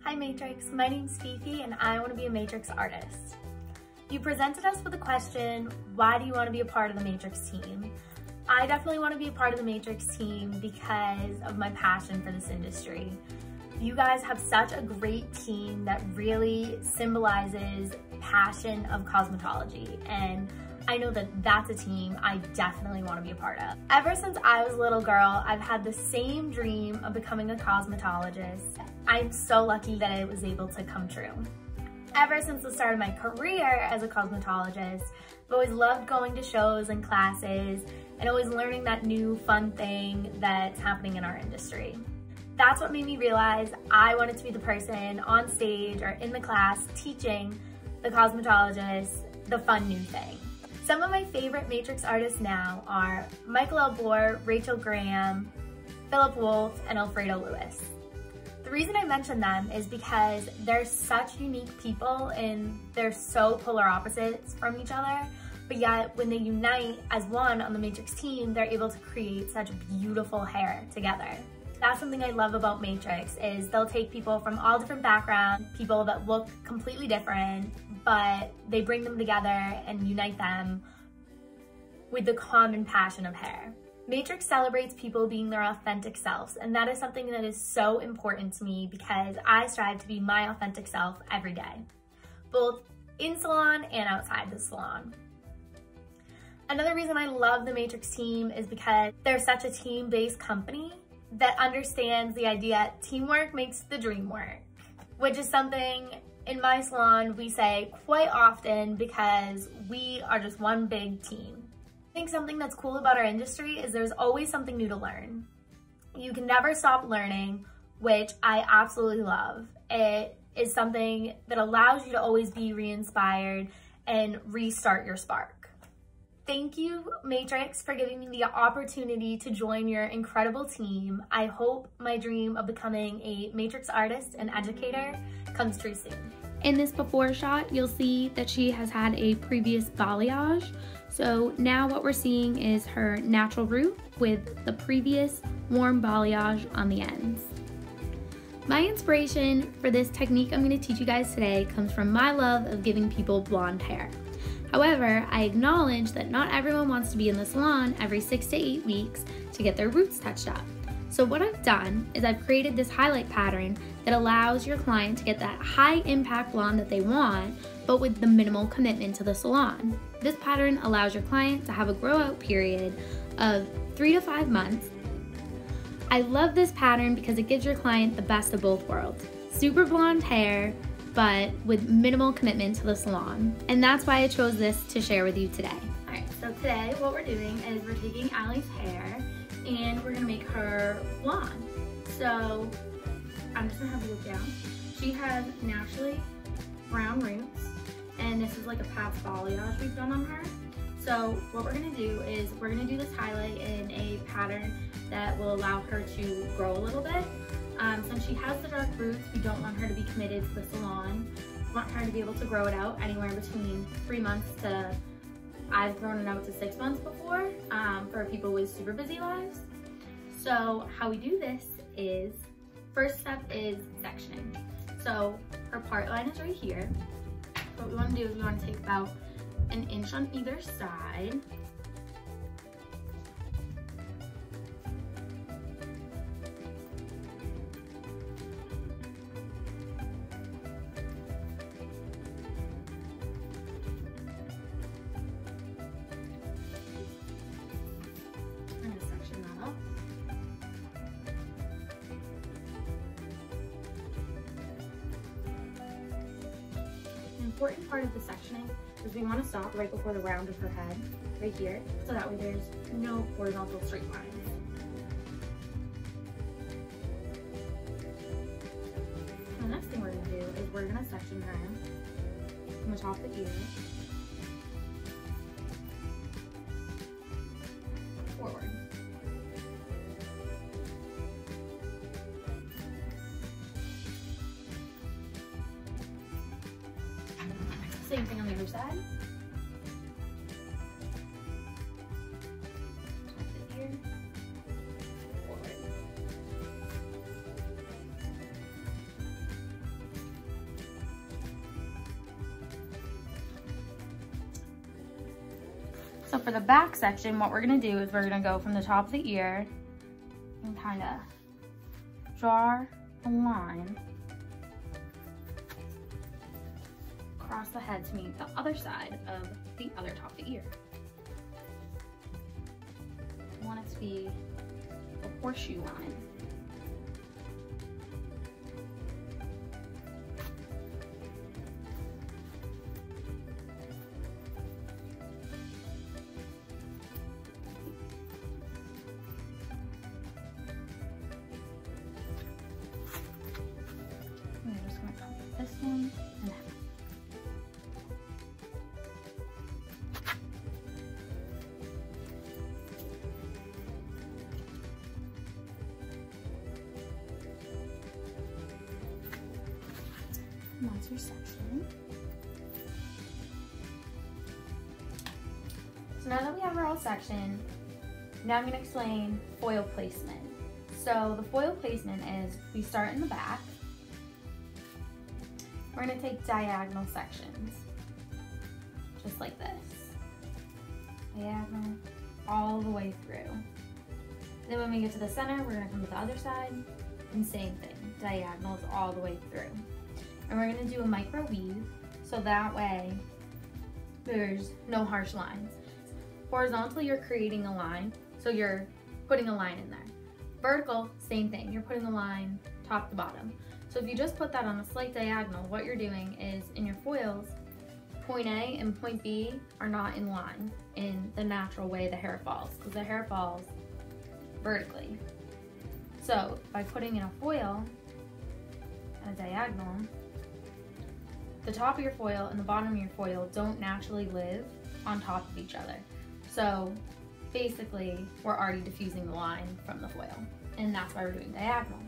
Hi Matrix, my name's Fifi and I want to be a Matrix artist. You presented us with a question, why do you want to be a part of the Matrix team? I definitely want to be a part of the Matrix team because of my passion for this industry. You guys have such a great team that really symbolizes passion of cosmetology, and I know that that's a team I definitely want to be a part of. Ever since I was a little girl, I've had the same dream of becoming a cosmetologist. I'm so lucky that it was able to come true. Ever since the start of my career as a cosmetologist, I've always loved going to shows and classes and always learning that new fun thing that's happening in our industry. That's what made me realize I wanted to be the person on stage or in the class teaching the cosmetologists the fun new thing. Some of my favorite Matrix artists now are Michael Elbor, Rachel Graham, Philip Wolf, and Alfredo Lewis. The reason I mention them is because they're such unique people and they're so polar opposites from each other, but yet when they unite as one on the Matrix team, they're able to create such beautiful hair together. That's something I love about Matrix, is they'll take people from all different backgrounds, people that look completely different, but they bring them together and unite them with the common passion of hair. Matrix celebrates people being their authentic selves, and that is something that is so important to me because I strive to be my authentic self every day, both in salon and outside the salon. Another reason I love the Matrix team is because they're such a team-based company that understands the idea teamwork makes the dream work, which is something in my salon we say quite often because we are just one big team. I think something that's cool about our industry is there's always something new to learn. You can never stop learning, which I absolutely love. It is something that allows you to always be re-inspired and restart your spark. Thank you, Matrix, for giving me the opportunity to join your incredible team. I hope my dream of becoming a Matrix artist and educator comes true soon. In this before shot, you'll see that she has had a previous balayage. So now what we're seeing is her natural root with the previous warm balayage on the ends. My inspiration for this technique I'm going to teach you guys today comes from my love of giving people blonde hair. However, I acknowledge that not everyone wants to be in the salon every 6 to 8 weeks to get their roots touched up. So what I've done is I've created this highlight pattern that allows your client to get that high impact blonde that they want, but with the minimal commitment to the salon. This pattern allows your client to have a grow out period of 3 to 5 months. I love this pattern because it gives your client the best of both worlds. Super blonde hair, but with minimal commitment to the salon. And that's why I chose this to share with you today. All right, so today what we're doing is we're taking Allie's hair and we're gonna make her blonde. So I'm just gonna have you look down. She has naturally brown roots, and this is like a past balayage we've done on her. So what we're gonna do is we're gonna do this highlight in a pattern that will allow her to grow a little bit. Since she has the dark roots, we don't want her to be committed to the salon. We want her to be able to grow it out anywhere between 3 months to, I've grown it out to 6 months before, for people with super busy lives. So how we do this is, first step is sectioning. So her part line is right here. What we want to do is we want to take about 1 inch on either side. The important part of the sectioning is we want to stop right before the round of her head, right here, so that way there's no horizontal straight lines. The next thing we're going to do is we're going to section her from the top of the ear forward. Same thing on the other side. Top of ear, forward. So for the back section, what we're gonna do is we're gonna go from the top of the ear and kind of draw a line across the head to meet the other side of the other top of the ear. I want it to be a horseshoe line. We're just going to cut this one and and that's your section. So now that we have our whole section, now I'm going to explain foil placement. So the foil placement is we start in the back. We're going to take diagonal sections, just like this. Diagonal all the way through. Then when we get to the center, we're going to come to the other side and same thing, diagonals all the way through. And we're gonna do a micro weave, so that way there's no harsh lines. Horizontally, you're creating a line, so you're putting a line in there. Vertical, same thing, you're putting a line top to bottom. So if you just put that on a slight diagonal, what you're doing is in your foils, point A and point B are not in line in the natural way the hair falls, because the hair falls vertically. So by putting in a foil and a diagonal, the top of your foil and the bottom of your foil don't naturally live on top of each other. So basically, we're already diffusing the line from the foil, and that's why we're doing diagonal.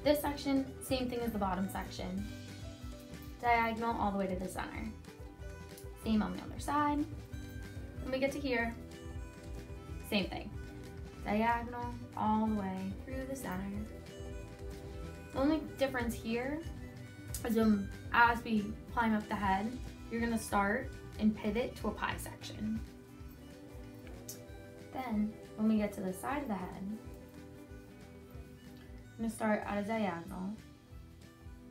This section, same thing as the bottom section. Diagonal all the way to the center. Same on the other side. When we get to here, same thing. Diagonal all the way through the center. The only difference here is as we climb up the head, you're gonna start and pivot to a pie section. Then, when we get to the side of the head, you're gonna start at a diagonal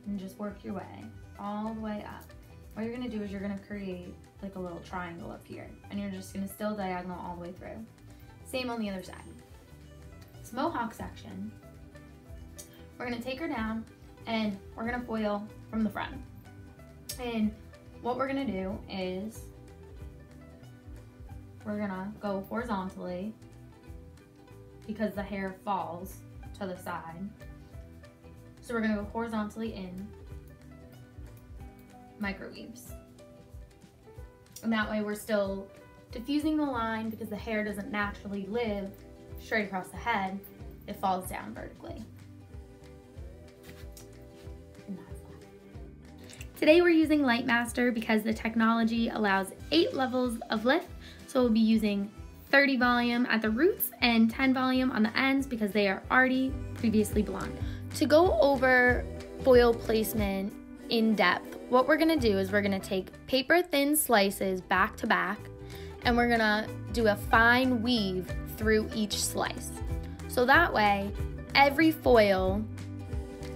and just work your way all the way up. What you're gonna do is you're gonna create like a little triangle up here, and you're just gonna still diagonal all the way through. Same on the other side. This mohawk section, we're gonna take her down and we're gonna foil from the front. And what we're gonna do is we're gonna go horizontally because the hair falls to the side. So we're gonna go horizontally in microweaves. And that way we're still diffusing the line because the hair doesn't naturally live straight across the head. It falls down vertically. Today we're using Lightmaster because the technology allows 8 levels of lift, so we'll be using 30 volume at the roots and 10 volume on the ends because they are already previously blonded. To go over foil placement in depth, what we're gonna do is we're gonna take paper thin slices back to back, and we're gonna do a fine weave through each slice. So that way, every foil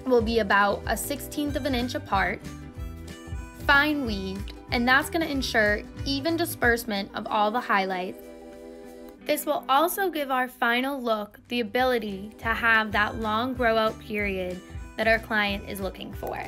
will be about a 1/16 of an inch apart, fine weaved, and that's going to ensure even disbursement of all the highlights. This will also give our final look the ability to have that long grow out period that our client is looking for.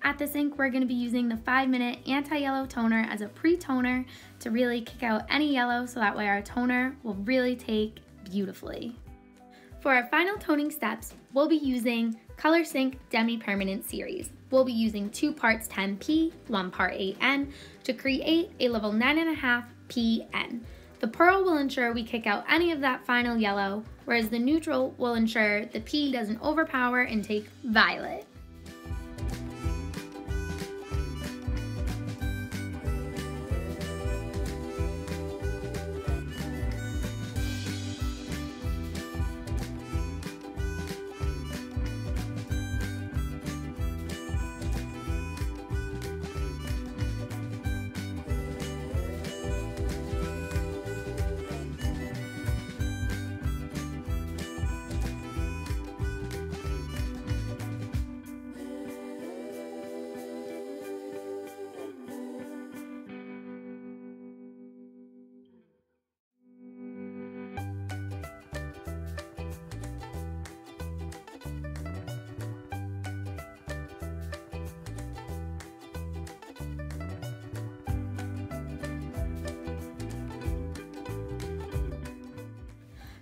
at the sink, we're going to be using the 5-minute anti-yellow toner as a pre-toner to really kick out any yellow, so that way our toner will really take beautifully. For our final toning steps, we'll be using Color Sync Demi-Permanent Series. We'll be using 2 parts 10P, 1 part 8N to create a level 9.5 PN. The pearl will ensure we kick out any of that final yellow, whereas the neutral will ensure the P doesn't overpower and take violet.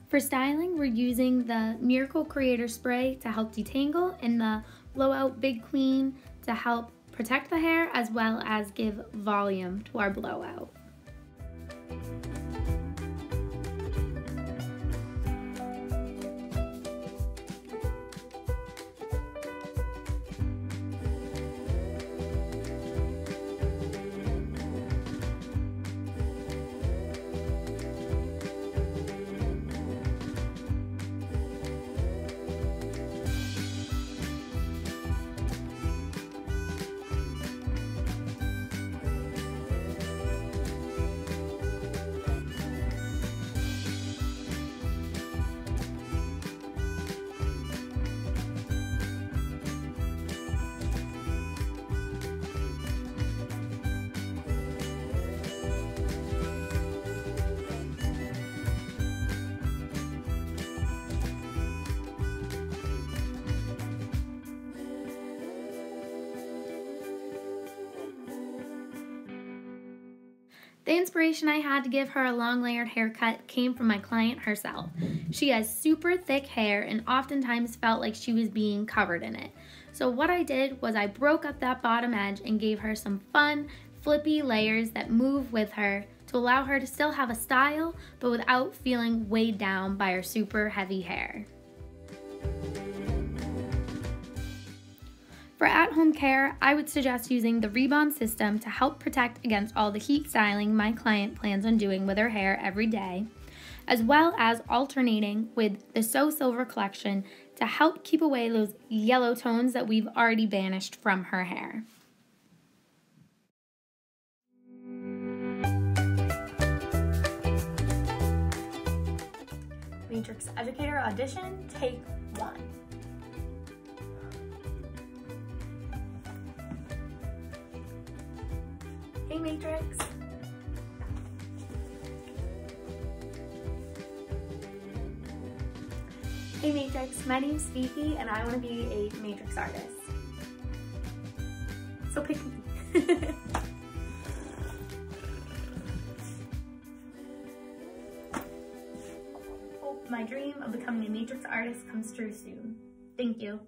For styling, we're using the Miracle Creator Spray to help detangle and the Blowout Big Queen to help protect the hair as well as give volume to our blowout. The inspiration I had to give her a long layered haircut came from my client herself. She has super thick hair and oftentimes felt like she was being covered in it. So what I did was I broke up that bottom edge and gave her some fun, flippy layers that move with her to allow her to still have a style, but without feeling weighed down by her super heavy hair. For at-home care, I would suggest using the Rebond system to help protect against all the heat styling my client plans on doing with her hair every day, as well as alternating with the So Silver collection to help keep away those yellow tones that we've already banished from her hair. Matrix Educator Audition, Take 1. Hey Matrix. Hey Matrix, my name's Fifi and I want to be a Matrix artist. So pick me. Hope my dream of becoming a Matrix artist comes true soon. Thank you.